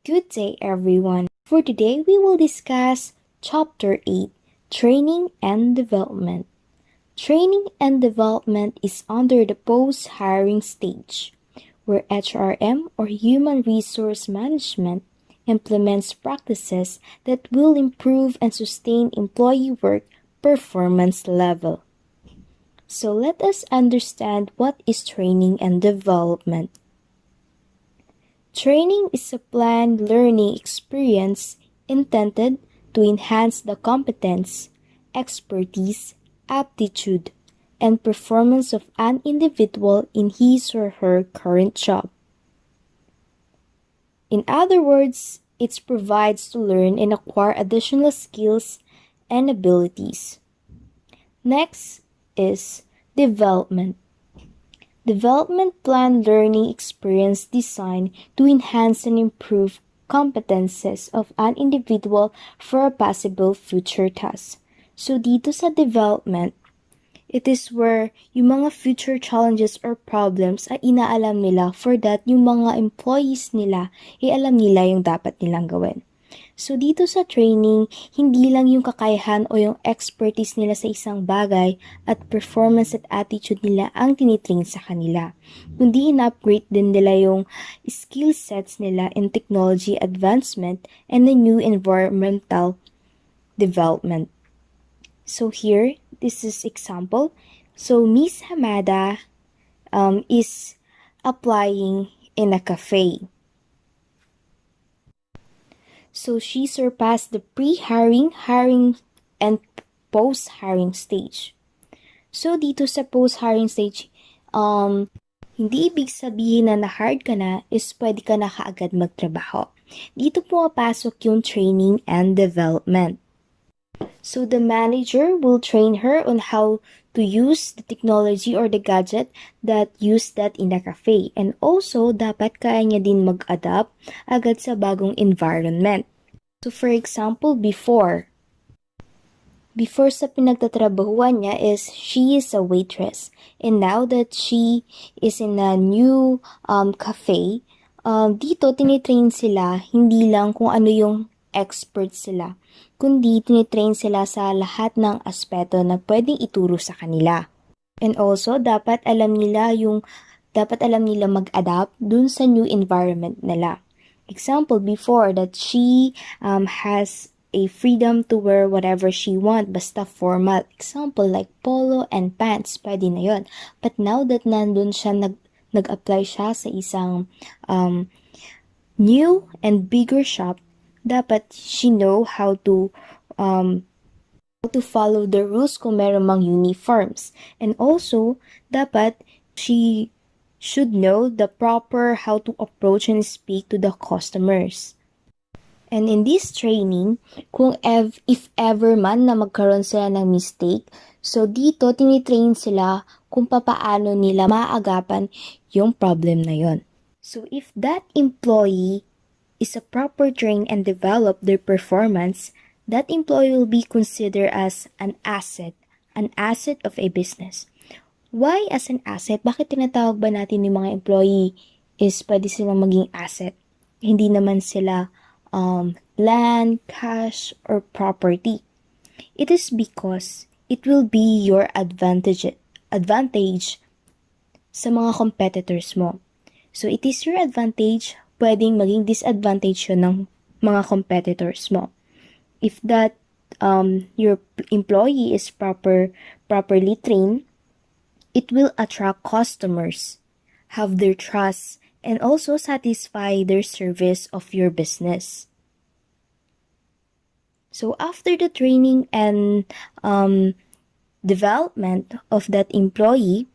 Good day, everyone. For today, we will discuss Chapter 8 Training and Development. Training and development is under the post hiring stage, where HRM or Human Resource Management implements practices that will improve and sustain employee work performance level. So let us understand what is training and development. Training is a planned learning experience intended to enhance the competence, expertise, aptitude, and performance of an individual in his or her current job. In other words, it provides to learn and acquire additional skills and abilities. Next is development. Development plan learning experience designed to enhance and improve competences of an individual for a possible future task. So dito sa development, it is where yung mga future challenges or problems ay inaalam nila for that yung mga employees nila ay alam nila yung dapat nilang gawin. So dito sa training, hindi lang yung kakayahan o yung expertise nila sa isang bagay at performance at attitude nila ang tinitrain sa kanila, kundi in-upgrade din nila yung skill sets nila in technology advancement and the new environmental development. So here, this is example. So Miss Hamada is applying in a cafe. So she surpassed the pre-hiring, hiring, and post-hiring stage. So dito sa post-hiring stage, hindi ibig sabihin na na-hired ka na is pwede ka na kaagad magtrabaho. Dito pumapasok yung training and development. So the manager will train her on how to use the technology or the gadget that use that in the cafe. And also, dapat kaya niya din mag-adapt agad sa bagong environment. So for example, before sa pinagtatrabahuan niya is she is a waitress. And now that she is in a new cafe, dito tinitrain sila hindi lang kung ano yung expert sila, kundi tinitrain sila sa lahat ng aspeto na pwedeng ituro sa kanila. And also, dapat alam nila mag-adapt dun sa new environment nila. Example, before that she has a freedom to wear whatever she want, basta formal. Example, like polo and pants, pwede na yun. But now that nandun siya, nag-apply siya sa isang new and bigger shop, dapat she know how to follow the rules kung meron mang uniforms. And also, dapat she should know the proper how to approach and speak to the customers. And in this training, kung if ever man na magkaroon sila ng mistake, so dito tinitrain sila kung papaano nila maagapan yung problem na yon. So if that employee is a proper train and develop their performance, that employee will be considered as an asset of a business. Why as an asset? Bakit tinatawag ba natin yung mga employee is pwede silang maging asset? Hindi naman sila land, cash, or property. It is because it will be your advantage sa mga competitors mo. So it is your advantage, pwedeng maging disadvantage yun ng mga competitors mo. If that your employee is properly trained, it will attract customers, have their trust, and also satisfy their service of your business. So after the training and development of that employee,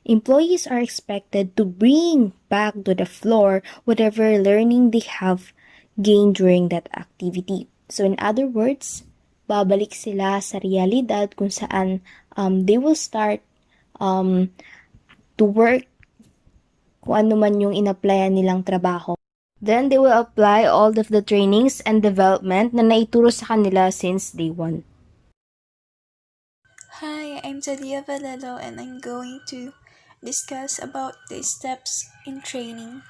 employees are expected to bring back to the floor whatever learning they have gained during that activity. So in other words, babalik sila sa realidad kung saan they will start to work kung ano man yung in-applyan nilang trabaho. Then they will apply all of the trainings and development na naituro sa kanila since day one. Hi, I'm Tadia Valelo and I'm going to discuss about the steps in training.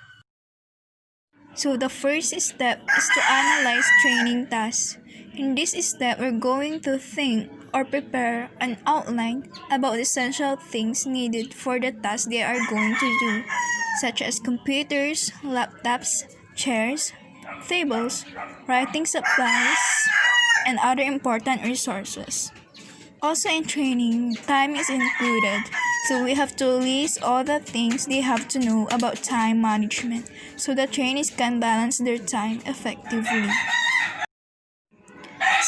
So the first step is to analyze training tasks. In this step, we're going to think or prepare an outline about essential things needed for the task they are going to do, such as computers, laptops, chairs, tables, writing supplies, and other important resources. Also in training, time is included. So we have to list all the things they have to know about time management so the trainees can balance their time effectively.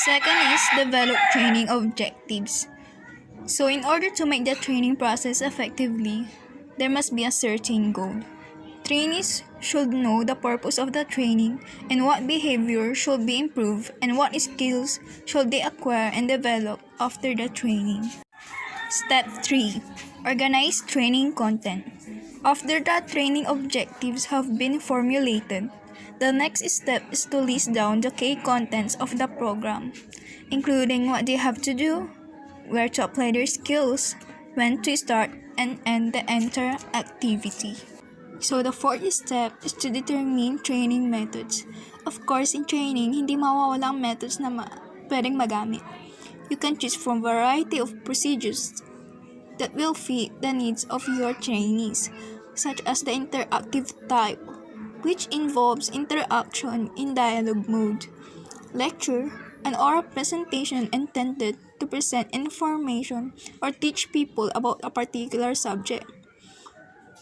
Second is develop training objectives. So in order to make the training process effectively, there must be a certain goal. Trainees should know the purpose of the training and what behavior should be improved and what skills should they acquire and develop after the training. Step 3. Organize training content. After the training objectives have been formulated, the next step is to list down the key contents of the program, including what they have to do, where to apply their skills, when to start and end the entire activity. So the fourth step is to determine training methods. Of course, in training, hindi mawawala ang methods na pwedeng magamit. You can choose from a variety of procedures that will fit the needs of your trainees, such as the interactive type, which involves interaction in dialogue mode, lecture, and oral presentation intended to present information or teach people about a particular subject.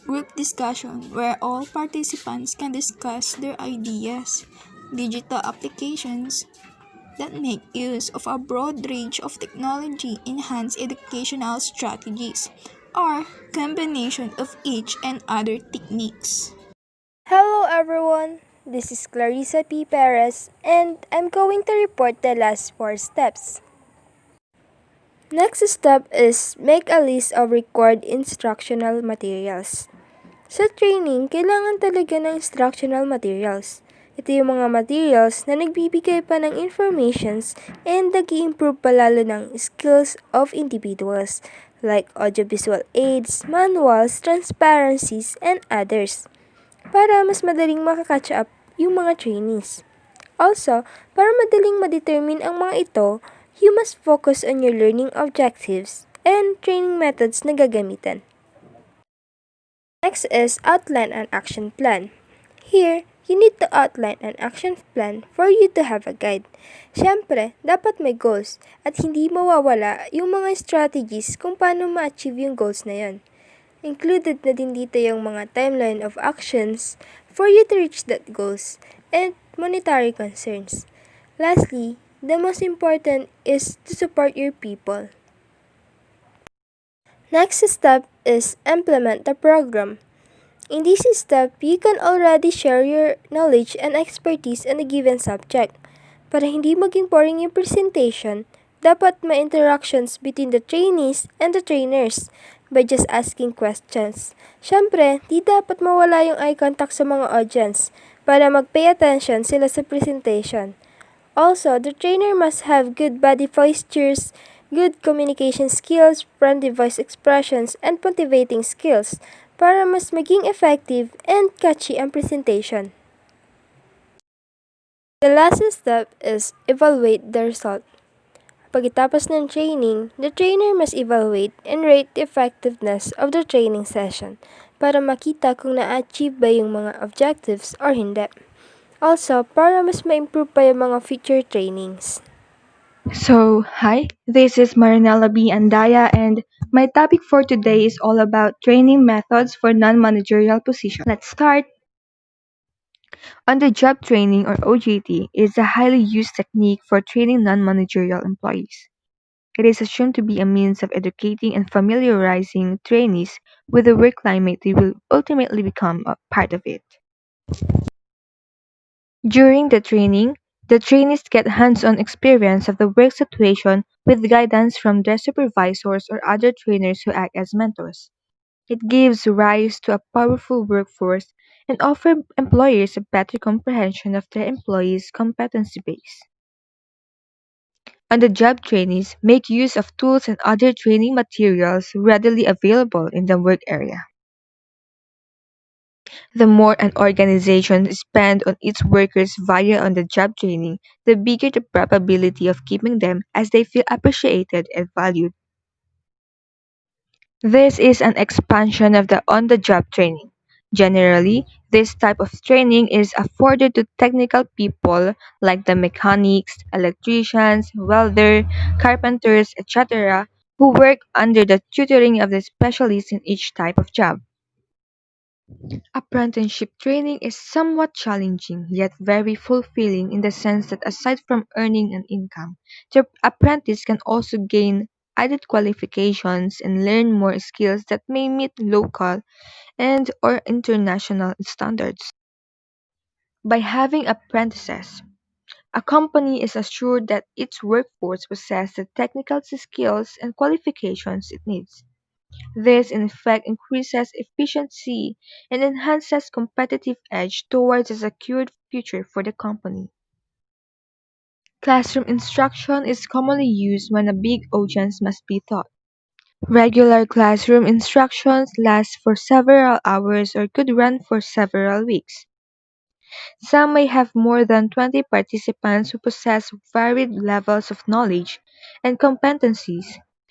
Group discussion, where all participants can discuss their ideas, digital applications, that make use of a broad range of technology-enhanced educational strategies, or combination of each and other techniques. Hello everyone, this is Clarissa P. Perez and I'm going to report the last 4 steps. Next step is make a list of required instructional materials. Sa training, kailangan talaga ng instructional materials. Ito yung mga materials na nagbibigay pa ng informations and nag-i-improve pa lalo ng skills of individuals like audiovisual aids, manuals, transparencies, and others para mas madaling makakatch up yung mga trainees. Also, para madaling ma-determine ang mga ito, you must focus on your learning objectives and training methods na gagamitan. Next is outline an action plan. Here, you need to outline an action plan for you to have a guide. Siyempre, dapat may goals at hindi mawawala yung mga strategies kung paano ma-achieve yung goals na yon. Included na din dito yung mga timeline of actions for you to reach that goals and monetary concerns. Lastly, the most important is to support your people. Next step is implement the program. In this step, you can already share your knowledge and expertise in a given subject. Para hindi maging boring yung presentation, dapat may interactions between the trainees and the trainers by just asking questions. Siyempre, di dapat mawala yung eye contact sa mga audience para mag-pay attention sila sa presentation. Also, the trainer must have good body postures, good communication skills, friendly voice expressions, and motivating skills para mas maging effective and catchy ang presentation. The last step is evaluate the result. Pagkatapos ng training, the trainer must evaluate and rate the effectiveness of the training session para makita kung na-achieve ba yung mga objectives or hindi. Also, para mas ma-improve pa yung mga future trainings. So, hi, this is Marinella B. Andaya, and my topic for today is all about training methods for non-managerial positions. Let's start. On-the-job training, or OJT, is a highly used technique for training non-managerial employees. It is assumed to be a means of educating and familiarizing trainees with the work climate they will ultimately become a part of it. During the training, the trainees get hands-on experience of the work situation with guidance from their supervisors or other trainers who act as mentors. It gives rise to a powerful workforce and offers employers a better comprehension of their employees' competency base. On-the-job trainees make use of tools and other training materials readily available in the work area. The more an organization spends on its workers via on-the-job training, the bigger the probability of keeping them as they feel appreciated and valued. This is an expansion of the on-the-job training. Generally, this type of training is afforded to technical people like the mechanics, electricians, welder, carpenters, etc., who work under the tutoring of the specialists in each type of job. Apprenticeship training is somewhat challenging, yet very fulfilling in the sense that aside from earning an income, the apprentice can also gain added qualifications and learn more skills that may meet local and or international standards. By having apprentices, a company is assured that its workforce possesses the technical skills and qualifications it needs. This in effect increases efficiency and enhances competitive edge towards a secured future for the company. Classroom instruction is commonly used when a big audience must be taught. Regular classroom instructions last for several hours or could run for several weeks. Some may have more than 20 participants who possess varied levels of knowledge and competencies.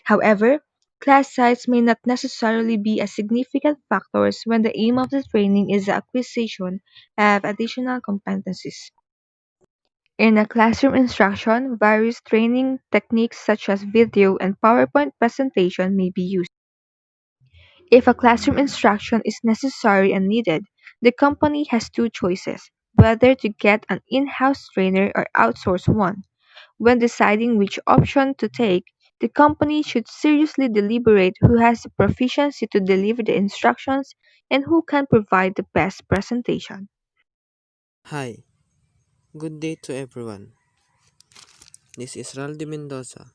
However, class size may not necessarily be a significant factor when the aim of the training is the acquisition of additional competencies. In a classroom instruction, various training techniques such as video and PowerPoint presentation may be used. If a classroom instruction is necessary and needed, the company has two choices: whether to get an in-house trainer or outsource one. When deciding which option to take, the company should seriously deliberate who has the proficiency to deliver the instructions and who can provide the best presentation. Hi, good day to everyone. This is Raldi Mendoza,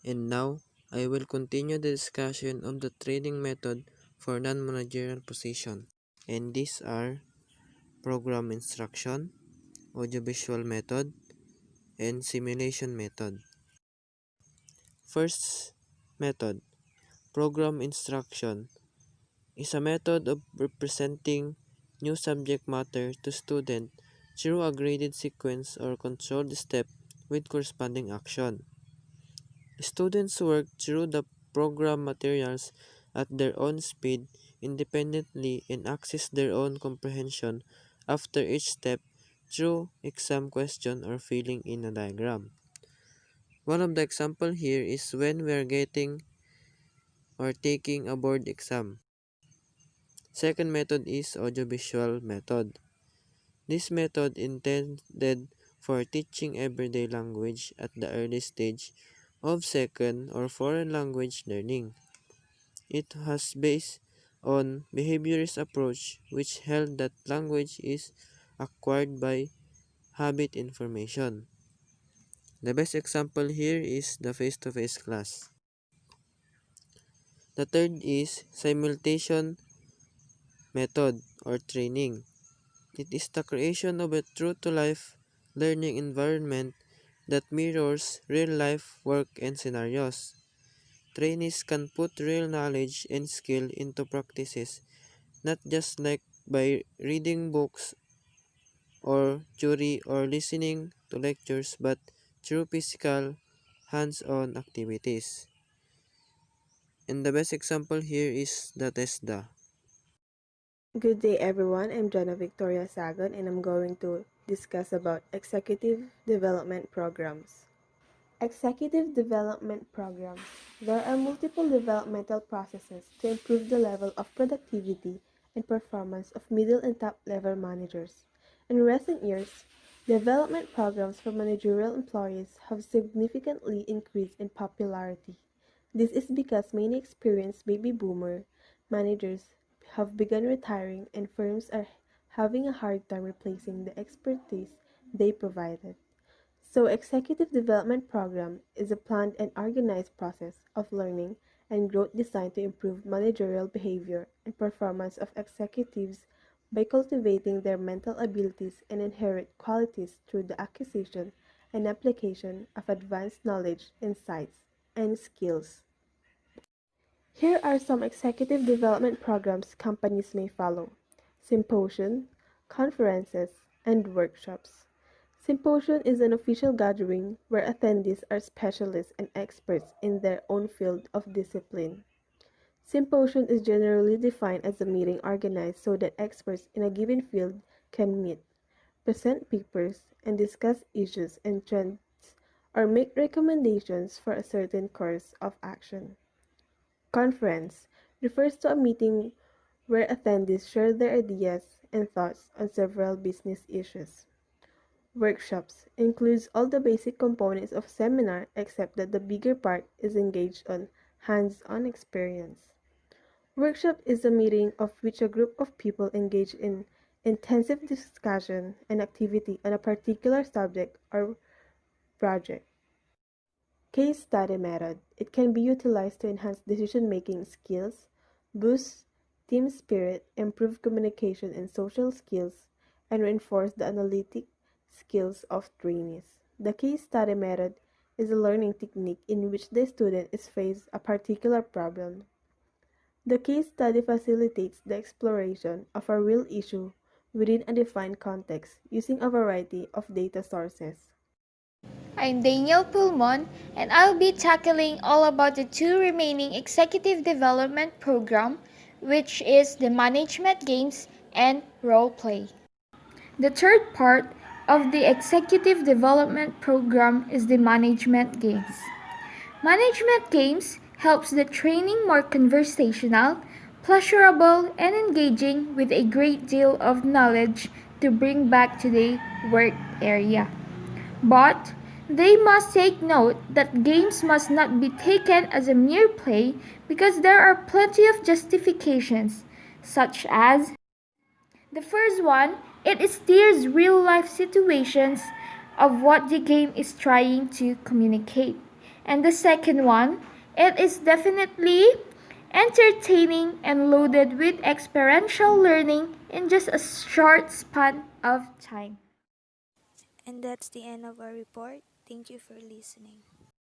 and now I will continue the discussion of the training method for non-managerial position. And these are program instruction, audiovisual method, and simulation method. First method, program instruction, is a method of representing new subject matter to student through a graded sequence or controlled step with corresponding action. Students work through the program materials at their own speed independently and access their own comprehension after each step through exam question or filling in a diagram. One of the example here is when we are getting or taking a board exam. Second method is audiovisual method. This method intended for teaching everyday language at the early stage of second or foreign language learning. It has based on behaviorist approach which held that language is acquired by habit information. The best example here is the face-to-face class. The third is simulation method or training. It is the creation of a true-to-life learning environment that mirrors real-life work and scenarios. Trainees can put real knowledge and skill into practices, not just like by reading books or theory or listening to lectures, but through physical, hands-on activities. And the best example here is the TESDA. Good day everyone, I'm Jana Victoria Sagon and I'm going to discuss about executive development programs. Executive development programs. There are multiple developmental processes to improve the level of productivity and performance of middle and top level managers. In recent years, development programs for managerial employees have significantly increased in popularity. This is because many experienced baby boomer managers have begun retiring and firms are having a hard time replacing the expertise they provided. So, executive development program is a planned and organized process of learning and growth designed to improve managerial behavior and performance of executives by cultivating their mental abilities and inherent qualities through the acquisition and application of advanced knowledge, insights, and skills. Here are some executive development programs companies may follow. symposium, conferences, and workshops. Symposium is an official gathering where attendees are specialists and experts in their own field of discipline. Symposium is generally defined as a meeting organized so that experts in a given field can meet, present papers, and discuss issues and trends or make recommendations for a certain course of action. Conference refers to a meeting where attendees share their ideas and thoughts on several business issues. Workshops includes all the basic components of seminar except that the bigger part is engaged on hands-on experience. Workshop is a meeting of which a group of people engage in intensive discussion and activity on a particular subject or project. Case study method. It can be utilized to enhance decision-making skills, boost team spirit, improve communication and social skills, and reinforce the analytic skills of trainees. The case study method is a learning technique in which the student is faced a particular problem. The case study facilitates the exploration of a real issue within a defined context using a variety of data sources. I'm Daniel Pulmon, and I'll be tackling all about the two remaining executive development program, which is the management games and role play. The third part of the executive development program is the management games. Management games helps the training more conversational, pleasurable, and engaging with a great deal of knowledge to bring back to the work area. But they must take note that games must not be taken as a mere play because there are plenty of justifications, such as the first one, it steers real life situations of what the game is trying to communicate. And the second one, it is definitely entertaining and loaded with experiential learning in just a short span of time. And that's the end of our report. Thank you for listening.